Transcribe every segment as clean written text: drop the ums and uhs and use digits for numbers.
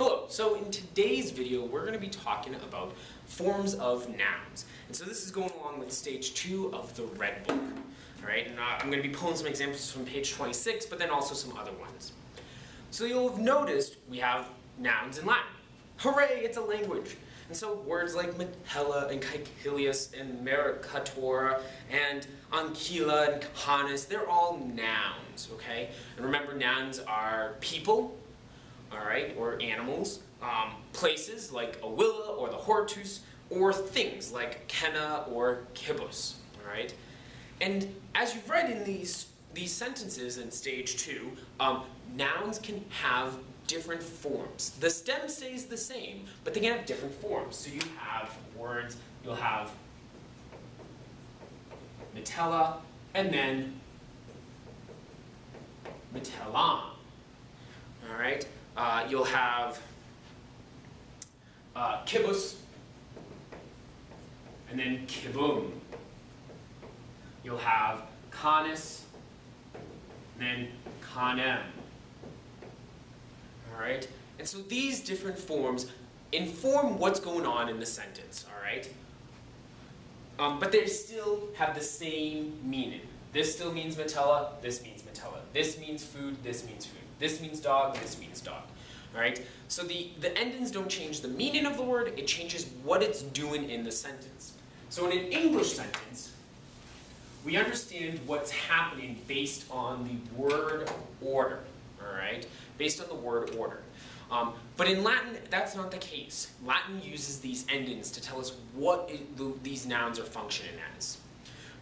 Hello, so in today's video we're going to be talking about forms of nouns. And so this is going along with stage 2 of the Red Book. Alright, and I'm going to be pulling some examples from page 26, but then also some other ones. So you'll have noticed we have nouns in Latin. Hooray, it's a language! And so words like Metella and Caecilius and Mercator and Anquila and Canis, they're all nouns, okay? And remember, nouns are people, alright, or animals, places like Awilla or the Hortus, or things like Kenna or Kibbutz, alright? And as you've read in these sentences in stage 2, nouns can have different forms. The stem stays the same, but they can have different forms. So you have words, you'll have Metella, and then Metellan, alright? You'll have Kibbutz, and then Kibbum. You'll have Canis, and then Canem. Alright? And so these different forms inform what's going on in the sentence, alright? But they still have the same meaning. This still means Metella, this means Metella. This means food, this means food. This means dog, this means dog. Alright? So the endings don't change the meaning of the word, it changes what it's doing in the sentence. So in an English sentence, we understand what's happening based on the word order, alright? Based on the word order. But in Latin, that's not the case. Latin uses these endings to tell us what these nouns are functioning as,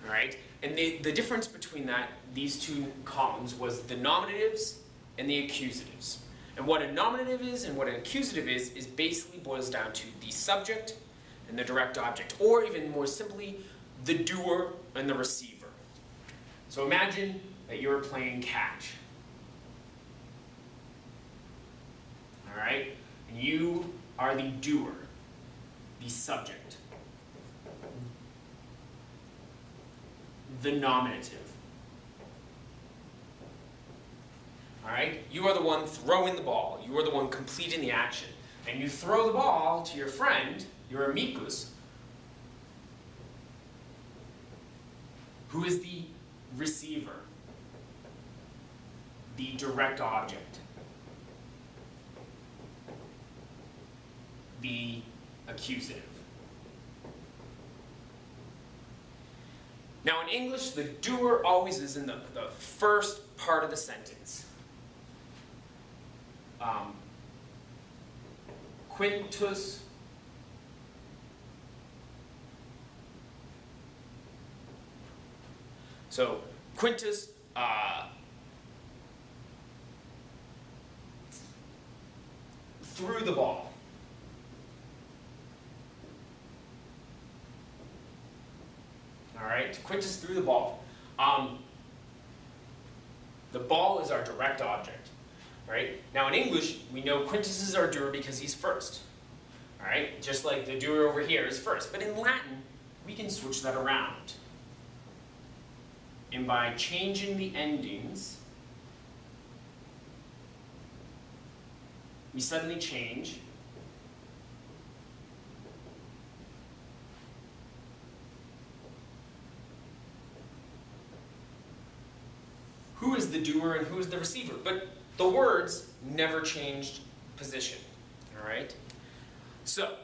alright? And the difference between these two columns was the nominatives and the accusatives. And what a nominative is and what an accusative is basically boils down to the subject and the direct object, or even more simply, the doer and the receiver. So imagine that you're playing catch. Alright? And you are the doer, the subject, the nominative. Alright? You are the one throwing the ball. You are the one completing the action. And you throw the ball to your friend, your amicus, who is the receiver, the direct object, the accusative. Now in English, the doer always is in the first part of the sentence. Quintus So, Quintus threw the ball. Alright, Quintus threw the ball. The ball is our direct object. Right? Now in English, we know Quintus is our doer because he's first. Alright? Just like the doer over here is first. But in Latin, we can switch that around. And by changing the endings, we suddenly change who is the doer and who is the receiver. But the words never changed position. Alright? So,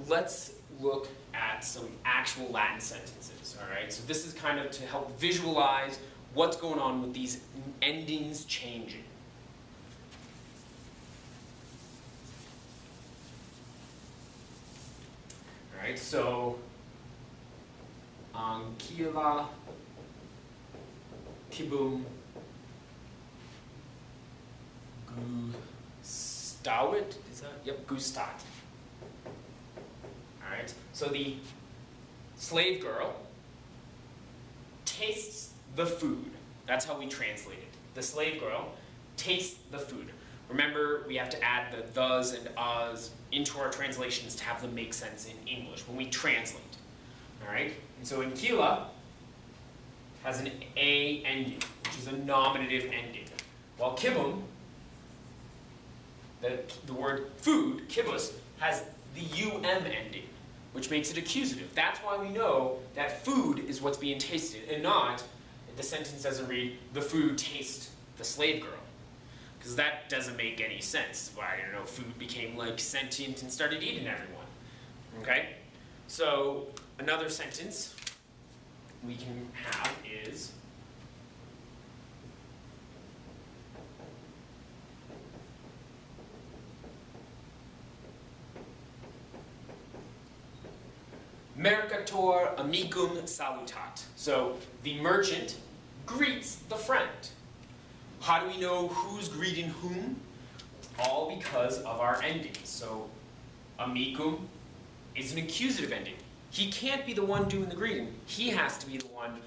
let's look at some actual Latin sentences, alright? So this is kind of to help visualize what's going on with these endings changing. Alright, so Anquila, Kibbum, Gustawit, is that? Yep, Gustat. Alright, so the slave girl tastes the food. That's how we translate it. The slave girl tastes the food. Remember, we have to add the thes and us into our translations to have them make sense in English when we translate. Alright, and so Anquila has an A ending, which is a nominative ending, while Kibbum the word food, kibus, has the um ending, which makes it accusative. That's why we know that food is what's being tasted, and not, the sentence doesn't read, the food tastes the slave girl. Because that doesn't make any sense. Why, I don't know, food became like sentient and started eating everyone. Okay? So, another sentence we can have is, Mercator amicum salutat. So, the merchant greets the friend. How do we know who's greeting whom? All because of our endings. So, amicum is an accusative ending. He can't be the one doing the greeting. He has to be the one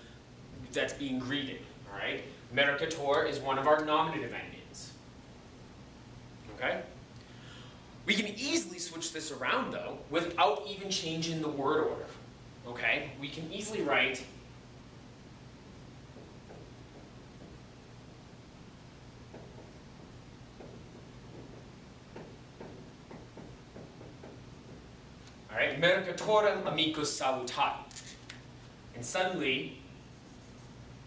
that's being greeted. All right? Mercator is one of our nominative endings. Okay? We can easily switch this around, though, without even changing the word order. Okay? We can easily write Alright, mercatorem amicus salutat. And suddenly,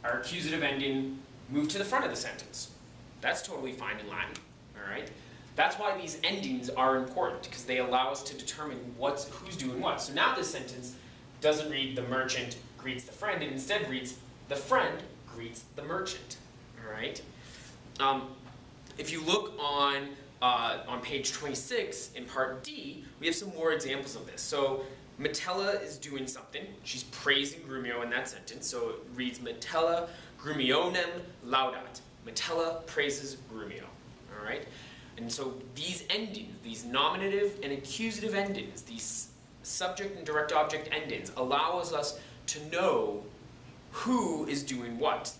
our accusative ending moved to the front of the sentence. That's totally fine in Latin. Alright? That's why these endings are important, because they allow us to determine who's doing what. So now this sentence doesn't read the merchant greets the friend, it instead reads the friend greets the merchant. Alright? If you look on page 26, in part D, we have some more examples of this. So, Metella is doing something. She's praising Grumio in that sentence. So it reads, Metella Grumionem laudat. Metella praises Grumio. Alright? And so these endings, these nominative and accusative endings, these subject and direct object endings, allow us to know who is doing what.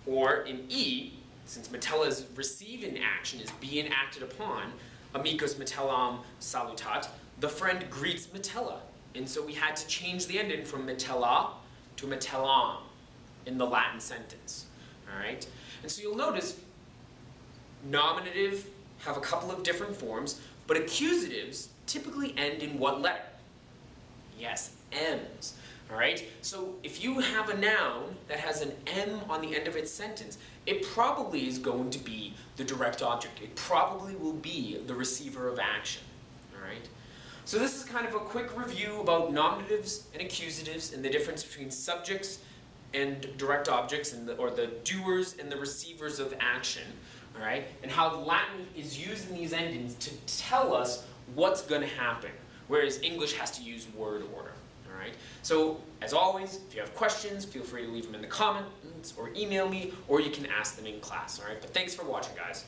Or in E, since Metella's receiving action is being acted upon, amicus Metellam salutat, the friend greets Metella. And so we had to change the ending from Metella to Metellam in the Latin sentence. Alright? And so you'll notice nominative have a couple of different forms, but accusatives typically end in what letter? Yes, M's. Alright? So if you have a noun that has an M on the end of its sentence, it probably is going to be the direct object. It probably will be the receiver of action. Alright? So this is kind of a quick review about nominatives and accusatives and the difference between subjects and direct objects, or the doers and the receivers of action. Alright? And how Latin is using these endings to tell us what's going to happen, whereas English has to use word order. Alright? So, as always, if you have questions, feel free to leave them in the comments or email me, or you can ask them in class. Alright? But thanks for watching, guys.